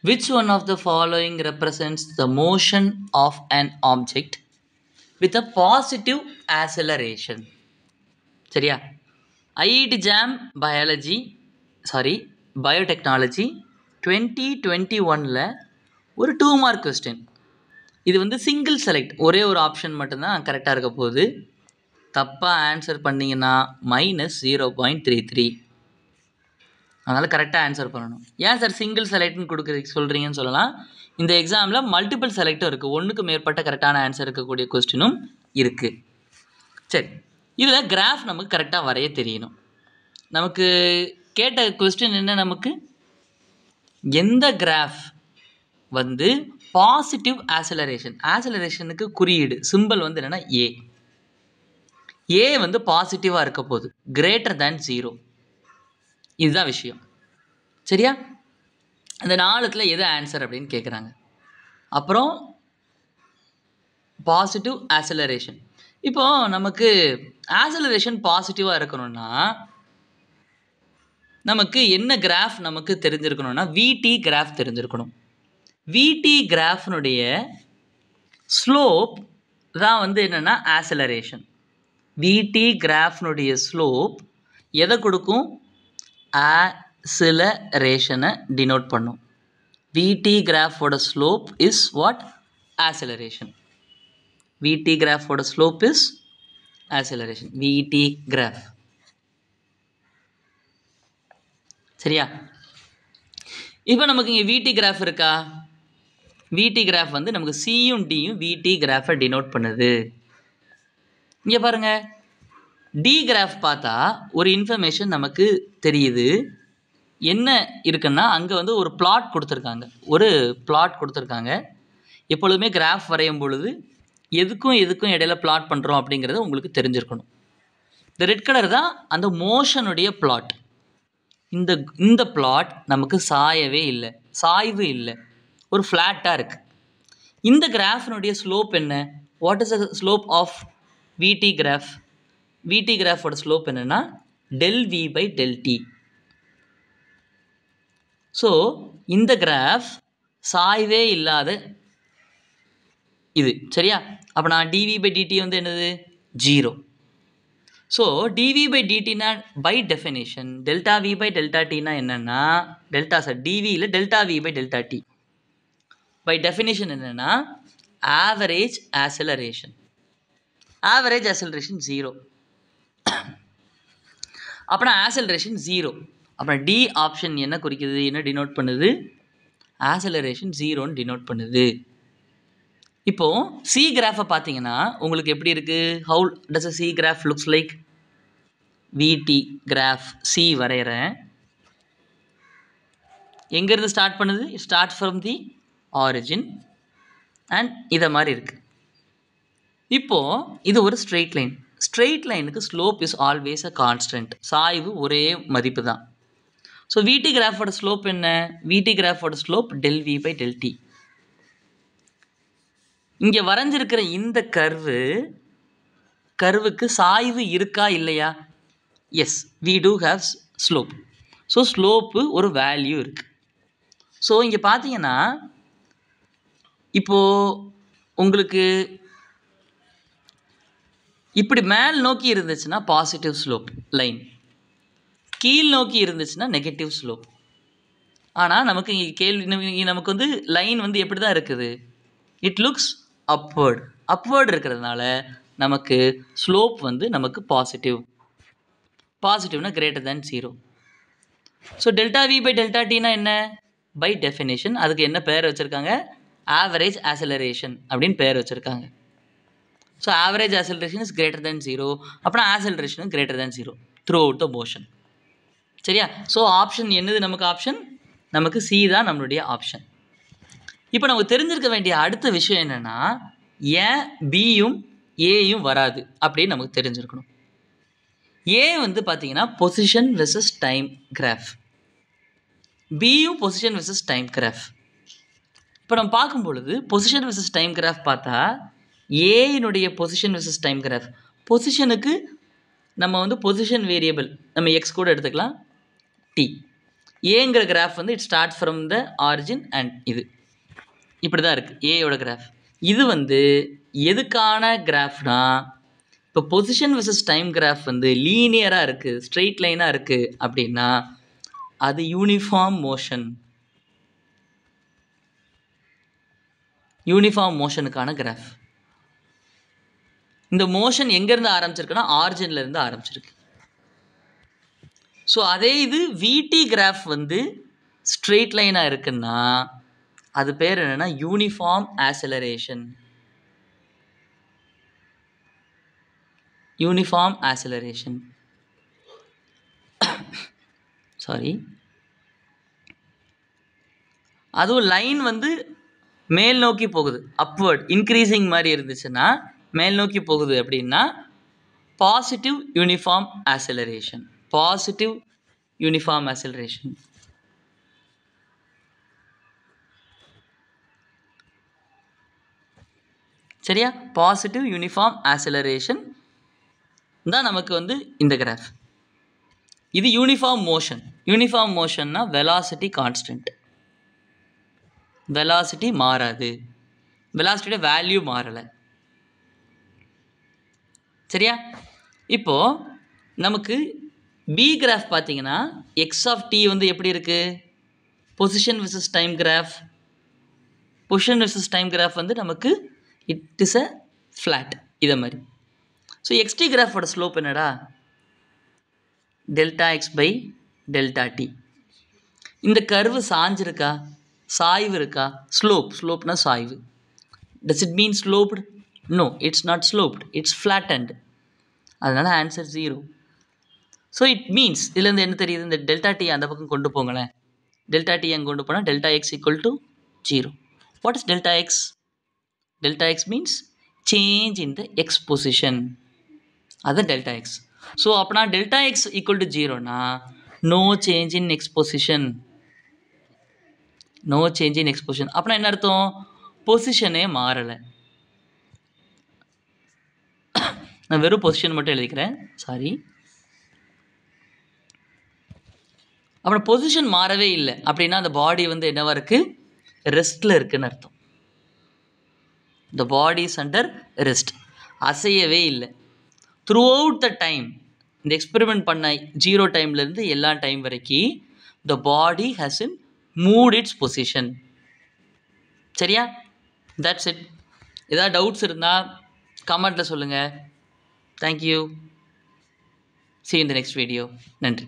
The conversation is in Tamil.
Which one of the following represents the motion of an object with a positive acceleration? சரியா? IIT JAM பயோடெக்னாலஜி 2021ல் ஒரு 2 மார்க் கொஸ்டின். இது வந்து சிங்கிள் செலக்ட், ஒரே ஒரு ஆப்ஷன் மட்டும்தான் கரெக்டாக இருக்க போகுது. தப்பாக ஆன்சர் பண்ணிங்கன்னா -0.33. அதனால் கரெக்டாக ஆன்சர் பண்ணணும். ஏன் சார் சிங்கிள் செலக்ட்னு சொல்கிறீங்கன்னு சொல்லலாம். இந்த எக்ஸாமில் மல்டிபிள் செலக்டும் இருக்குது, ஒன்றுக்கு மேற்பட்ட கரெக்டான ஆன்சர் இருக்கக்கூடிய கொஸ்டினும் இருக்குது. சரி, இதில் கிராஃப் நமக்கு கரெக்டாக வரைய தெரியணும். நமக்கு கேட்ட கொஸ்டின் என்ன, நமக்கு எந்த கிராஃப் வந்து பாசிட்டிவ் ஆக்சலரேஷனுக்கு குறியீடு சிம்பிள் வந்து என்னென்னா ஏ வந்து பாசிட்டிவாக இருக்க போகுது, கிரேட்டர் தேன் 0. இதுதான் விஷயம். சரியா? இந்த 4ல் எது ஆன்சர் அப்படின்னு கேட்குறாங்க. அப்புறம் பாசிட்டிவ் ஆக்சலரேஷன். இப்போது நமக்கு ஆக்சலரேஷன் பாசிட்டிவாக இருக்கணும்னா நமக்கு என்ன கிராஃப் நமக்கு தெரிஞ்சிருக்கணும்னா விடி கிராஃப் தெரிஞ்சிருக்கணும். விடி கிராஃப்னுடைய ஸ்லோப் தான் வந்து என்னென்னா ஆக்சலரேஷன். விடி கிராஃப்னுடைய ஸ்லோப் எதை கொடுக்கும்? ஆக்சிலரேஷனை டினோட் பண்ணும். விடி கிராஃபோட ஸ்லோப் இஸ் வாட்? ஆக்சிலரேஷன். விடி கிராஃபோட ஸ்லோப் இஸ் ஆக்சிலரேஷன். விடி கிராஃப். சரியா? இப்போ நமக்கு இங்கே விடி கிராஃப் இருக்கா? விடி கிராஃப் வந்து நமக்கு சியும் டியும் விடி கிராஃபை டினோட் பண்ணுது. இங்கே பாருங்கள், டி கிராஃப் பார்த்தா ஒரு இன்ஃபர்மேஷன் நமக்கு தெரியுது. என்ன இருக்குன்னா அங்கே வந்து ஒரு பிளாட் கொடுத்துருக்காங்க. எப்பொழுதுமே கிராஃப் வரையும் பொழுது எதுக்கும் இடையில பிளாட் பண்ணுறோம் அப்படிங்கிறது உங்களுக்கு தெரிஞ்சிருக்கணும். இந்த ரெட் கலர் தான் அந்த மோஷனுடைய பிளாட். இந்த பிளாட் நமக்கு சாய்வு இல்லை, ஒரு ஃப்ளாட்டாக இருக்குது. இந்த கிராஃபினுடைய ஸ்லோப் என்ன? What is the slope of VT graph? VT கிராஃபோட ஸ்லோப் என்னென்னா ΔV/ΔT. ஸோ இந்த கிராஃப் சாய்வே இல்லாத இது. சரியா? அப்போ நான் dV/dt வந்து என்னது? 0. ஸோ dV/dtனா பை டெஃபினேஷன் ΔV/ΔTனா என்னென்னா dVயில் ΔV/ΔT பை டெஃபினேஷன் என்னென்னா ஆவரேஜ் ஆக்சலரேஷன். 0. அப்போனா ஆக்சலரேஷன் 0. அப்புறம் டி ஆப்ஷன் என்ன குறிக்குது, என்ன டினோட் பண்ணுது? ஆக்சலரேஷன் 0ன்னு டினோட் பண்ணுது. இப்போது சி கிராஃபை பார்த்தீங்கன்னா உங்களுக்கு எப்படி இருக்குது? How does C graph looks like? விடி கிராஃப் சி வரைகிறேன். எங்கேருந்து ஸ்டார்ட் பண்ணுது? Start from the origin and இதை மாதிரி இருக்குது. இப்போது இது ஒரு ஸ்ட்ரெயிட் லைனுக்கு slope is always a constant. சாய்வு ஒரே மதிப்பு தான். ஸோ விடி கிராஃபோட ஸ்லோப் என்ன? விடி கிராஃபோட ஸ்லோப் ΔV/ΔT. இங்கே வரைஞ்சிருக்கிற இந்த கர்வுக்கு சாய்வு இருக்கா இல்லையா? Yes, we do have slope. So slope ஒரு வேல்யூ இருக்குது. ஸோ இங்கே பார்த்தீங்கன்னா இப்போது உங்களுக்கு இப்படி மேல் நோக்கி இருந்துச்சுன்னா பாசிட்டிவ் ஸ்லோப் லைன், கீழ் நோக்கி இருந்துச்சுன்னா நெகட்டிவ் ஸ்லோப். ஆனால் நமக்கு இங்கே நமக்கு வந்து லைன் வந்து எப்படி தான் இருக்குது? இட் லுக்ஸ் அப்வர்ட் இருக்கிறதுனால நமக்கு ஸ்லோப் வந்து நமக்கு பாசிட்டிவ்னா கிரேட்டர் தேன் 0. ஸோ ΔV/ΔTனா என்ன? பை டெஃபினேஷன் அதுக்கு என்ன பேர் வச்சுருக்காங்க? ஆவரேஜ் ஆக்சலரேஷன் அப்படின்னு பேர் வச்சுருக்காங்க. So average acceleration is greater than 0. அப்புறம் acceleration greater than 0 through out the motion. சரியா? ஸோ ஆப்ஷன் என்னது நமக்கு? ஆப்ஷன் நமக்கு சி தான் நம்மளுடைய ஆப்ஷன். இப்போ நமக்கு தெரிஞ்சிருக்க வேண்டிய அடுத்த விஷயம் என்னென்னா, ஏன் பியும் ஏயும் வராது அப்படின்னு நமக்கு தெரிஞ்சிருக்கணும். ஏ வந்து பார்த்தீங்கன்னா பொசிஷன் வெர்சஸ் டைம் கிராஃப், பியும் பொசிஷன் வெர்சஸ் டைம் கிராஃப். இப்போ நம்ம பார்க்கும் பொழுது பொசிஷன் வெர்சஸ் டைம் கிராஃப் பார்த்தா ஏனுடைய பொசிஷன் வெர்சஸ் டைம் கிராஃப், பொசிஷனுக்கு நம்ம வந்து பொசிஷன் வேரியபிள் நம்ம எக்ஸ் கூட எடுத்துக்கலாம், டி. ஏங்கிற கிராஃப் வந்து it start from the origin and இது இப்படி தான் இருக்குது ஏயோட கிராஃப். இது வந்து எதுக்கான கிராஃப்னா, இப்போ பொசிஷன் விசஸ் டைம் கிராஃப் வந்து லீனியராக இருக்குது, ஸ்ட்ரெயிட் லைனாக இருக்குது அப்படின்னா அது யூனிஃபார்ம் மோஷன். யூனிஃபார்ம் மோஷனுக்கான கிராஃப். இந்த மோஷன் எங்கேருந்து ஆரம்பிச்சிருக்குன்னா ஆரிஜின்லேருந்து ஆரம்பிச்சிருக்கு. ஸோ அதே இது விடி கிராஃப் வந்து ஸ்ட்ரெயிட் லைனாக இருக்குன்னா அது பேர் என்னென்னா uniform acceleration. Uniform acceleration sorry. அதுவும் லைன் வந்து மேல் நோக்கி போகுது, அப்வர்ட் இன்க்ரீசிங் மாதிரி இருந்துச்சுன்னா மேல் நோக்கி போகுது அப்படின்னா positive uniform acceleration. Positive uniform acceleration. சரியா? பாசிட்டிவ் யூனிஃபார்ம் ஆக்சலரேஷன் தான் நமக்கு வந்து இந்த கிராஃப். இது யூனிஃபார்ம் மோஷன். யூனிஃபார்ம் மோஷன்னா வெலாசிட்டி கான்ஸ்டன்ட். வெலாசிட்டி மாறாது, வெலாசிட்டியோட வேல்யூ மாறலை. சரியா? இப்போது நமக்கு பி கிராஃப் பார்த்தீங்கன்னா எக்ஸ் ஆஃப் டி வந்து எப்படி இருக்குது? Position versus time graph. Position versus time graph வந்து நமக்கு இட் இஸ் அ ஃப்ளாட் இதை மாதிரி. ஸோ எக்ஸ்டி கிராஃபோட ஸ்லோப் என்னடா? Delta X by delta T. இந்த கர்வு சாஞ்சிருக்கா, சாய்வு இருக்கா? ஸ்லோப். ஸ்லோப்னா சாய்வு. Does it mean sloped? No, it's not sloped, it's flattened. அதனால் ஆன்சர் 0. ஸோ இட் மீன்ஸ் இதுலேருந்து என்ன தெரியுது? இந்த டெல்டா டி அந்த பக்கம் கொண்டு போங்களேன். டெல்டா டி அங்கே கொண்டு போனால் delta X equal to 0. What is delta X? Delta X means change in the X position. அதுதான் டெல்டா எக்ஸ். ஸோ அப்போனா டெல்டா எக்ஸ் ஈக்குவல் டு 0னா no change in X position. No change in X position அப்படின்னா என்ன அர்த்தம்? பொசிஷனே மாறலை. நான் வெறும் பொசிஷன் மட்டும் எழுதிக்கிறேன், சாரி. அப்புறம் பொசிஷன் மாறவே இல்லை அப்படின்னா அந்த பாடி வந்து என்னவா இருக்குது? ரெஸ்ட்டில் இருக்குதுன்னு அர்த்தம். The body is under rest. அசையவே இல்லை த்ரூ அவுட் த டைம். இந்த எக்ஸ்பெரிமெண்ட் பண்ண 0 டைம்லேருந்து எல்லா டைம் வரைக்கும் the body hasn't moved its position. சரியா? That's it. ஏதாவது டவுட்ஸ் இருந்தால் கமெண்ட்டில் சொல்லுங்கள். Thank you. See you in the next video. நன்றி.